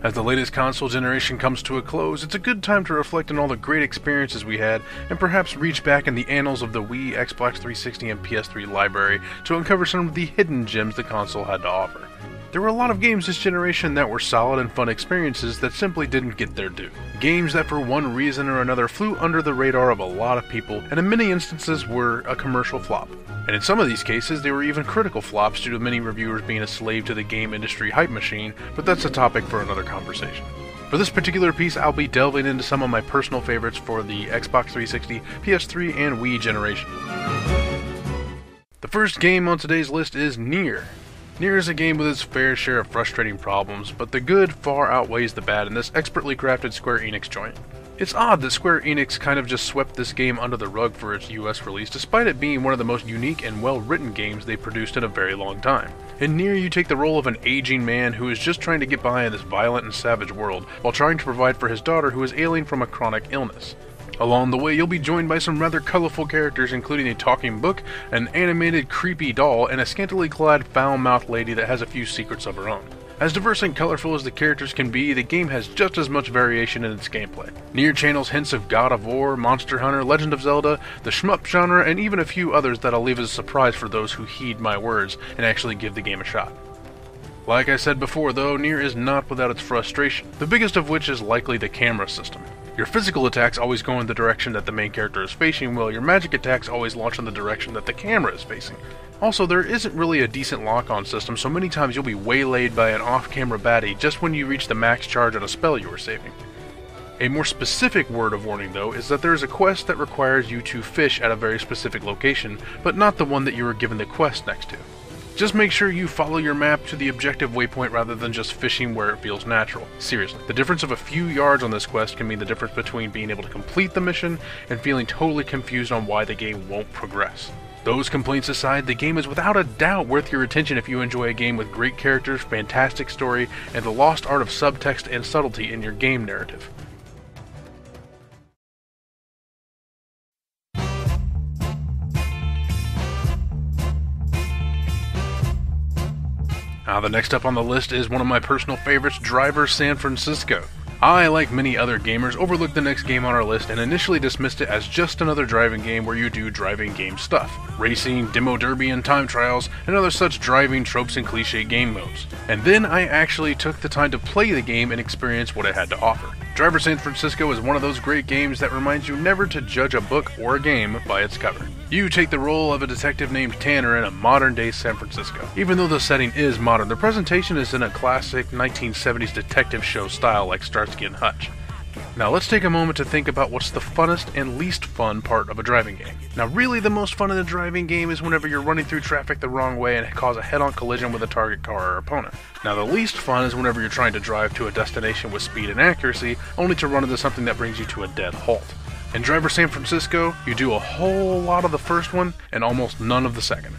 As the latest console generation comes to a close, it's a good time to reflect on all the great experiences we had and perhaps reach back in the annals of the Wii, Xbox 360, and PS3 library to uncover some of the hidden gems the console had to offer. There were a lot of games this generation that were solid and fun experiences that simply didn't get their due. Games that for one reason or another flew under the radar of a lot of people and in many instances were a commercial flop. And in some of these cases, they were even critical flops due to many reviewers being a slave to the game industry hype machine, but that's a topic for another conversation. For this particular piece, I'll be delving into some of my personal favorites for the Xbox 360, PS3, and Wii generation. The first game on today's list is Nier. Nier is a game with its fair share of frustrating problems, but the good far outweighs the bad in this expertly crafted Square Enix joint. It's odd that Square Enix kind of just swept this game under the rug for its US release, despite it being one of the most unique and well-written games they've produced in a very long time. In Nier, you take the role of an aging man who is just trying to get by in this violent and savage world, while trying to provide for his daughter who is ailing from a chronic illness. Along the way, you'll be joined by some rather colorful characters, including a talking book, an animated creepy doll, and a scantily clad foul-mouthed lady that has a few secrets of her own. As diverse and colorful as the characters can be, the game has just as much variation in its gameplay. Nier channels hints of God of War, Monster Hunter, Legend of Zelda, the shmup genre, and even a few others that I'll leave as a surprise for those who heed my words and actually give the game a shot. Like I said before though, Nier is not without its frustration, the biggest of which is likely the camera system. Your physical attacks always go in the direction that the main character is facing, while your magic attacks always launch in the direction that the camera is facing. Also, there isn't really a decent lock-on system, so many times you'll be waylaid by an off-camera baddie just when you reach the max charge on a spell you were saving. A more specific word of warning though is that there is a quest that requires you to fish at a very specific location, but not the one that you were given the quest next to. Just make sure you follow your map to the objective waypoint rather than just fishing where it feels natural. Seriously, the difference of a few yards on this quest can mean the difference between being able to complete the mission and feeling totally confused on why the game won't progress. Those complaints aside, the game is without a doubt worth your attention if you enjoy a game with great characters, fantastic story, and the lost art of subtext and subtlety in your game narrative. Now, the next up on the list is one of my personal favorites, Driver San Francisco. I, like many other gamers, overlooked the next game on our list and initially dismissed it as just another driving game where you do driving game stuff. Racing, demo derby, and time trials, and other such driving tropes and cliche game modes. And then I actually took the time to play the game and experience what it had to offer. Driver San Francisco is one of those great games that reminds you never to judge a book or a game by its cover. You take the role of a detective named Tanner in a modern-day San Francisco. Even though the setting is modern, the presentation is in a classic 1970s detective show style like Starsky and Hutch. Now let's take a moment to think about what's the funnest and least fun part of a driving game. Now really the most fun in a driving game is whenever you're running through traffic the wrong way and cause a head-on collision with a target car or opponent. Now the least fun is whenever you're trying to drive to a destination with speed and accuracy, only to run into something that brings you to a dead halt. In Driver San Francisco, you do a whole lot of the first one and almost none of the second.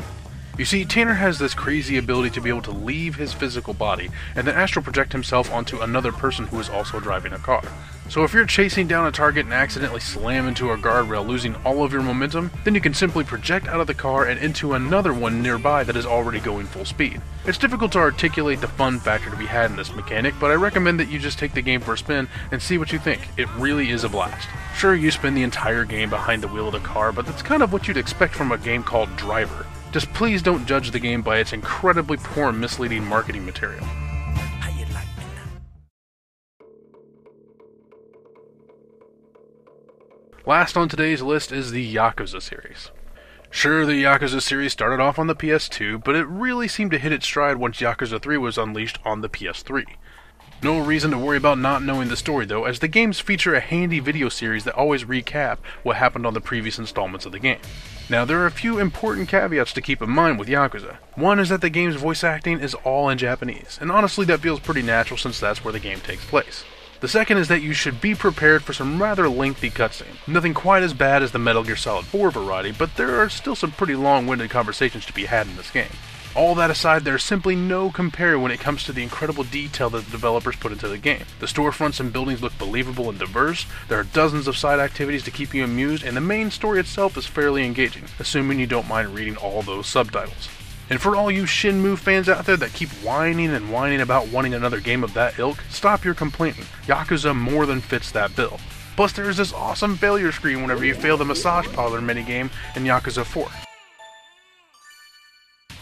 You see, Tanner has this crazy ability to be able to leave his physical body and then astral project himself onto another person who is also driving a car. So if you're chasing down a target and accidentally slam into a guardrail, losing all of your momentum, then you can simply project out of the car and into another one nearby that is already going full speed. It's difficult to articulate the fun factor to be had in this mechanic, but I recommend that you just take the game for a spin and see what you think. It really is a blast. Sure, you spend the entire game behind the wheel of the car, but that's kind of what you'd expect from a game called Driver. Just please don't judge the game by its incredibly poor and misleading marketing material. Last on today's list is the Yakuza series. Sure, the Yakuza series started off on the PS2, but it really seemed to hit its stride once Yakuza 3 was unleashed on the PS3. No reason to worry about not knowing the story though, as the games feature a handy video series that always recap what happened on the previous installments of the game. Now, there are a few important caveats to keep in mind with Yakuza. One is that the game's voice acting is all in Japanese, and honestly that feels pretty natural since that's where the game takes place. The second is that you should be prepared for some rather lengthy cutscenes. Nothing quite as bad as the Metal Gear Solid 4 variety, but there are still some pretty long-winded conversations to be had in this game. All that aside, there's simply no compare when it comes to the incredible detail that the developers put into the game. The storefronts and buildings look believable and diverse, there are dozens of side activities to keep you amused, and the main story itself is fairly engaging, assuming you don't mind reading all those subtitles. And for all you Shenmue fans out there that keep whining and whining about wanting another game of that ilk, stop your complaining. Yakuza more than fits that bill. Plus there is this awesome failure screen whenever you fail the massage parlor minigame in Yakuza 4.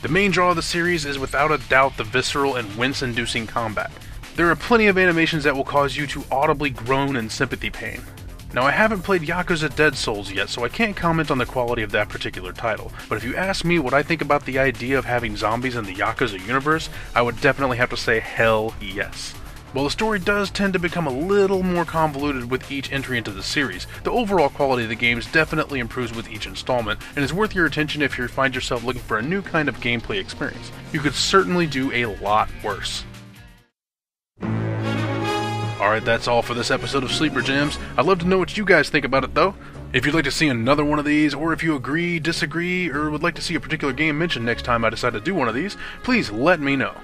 The main draw of the series is without a doubt the visceral and wince-inducing combat. There are plenty of animations that will cause you to audibly groan in sympathy pain. Now I haven't played Yakuza Dead Souls yet, so I can't comment on the quality of that particular title, but if you ask me what I think about the idea of having zombies in the Yakuza universe, I would definitely have to say hell yes. While the story does tend to become a little more convoluted with each entry into the series, the overall quality of the games definitely improves with each installment, and is worth your attention if you find yourself looking for a new kind of gameplay experience. You could certainly do a lot worse. Alright, that's all for this episode of Sleeper Gems. I'd love to know what you guys think about it though. If you'd like to see another one of these, or if you agree, disagree, or would like to see a particular game mentioned next time I decide to do one of these, please let me know.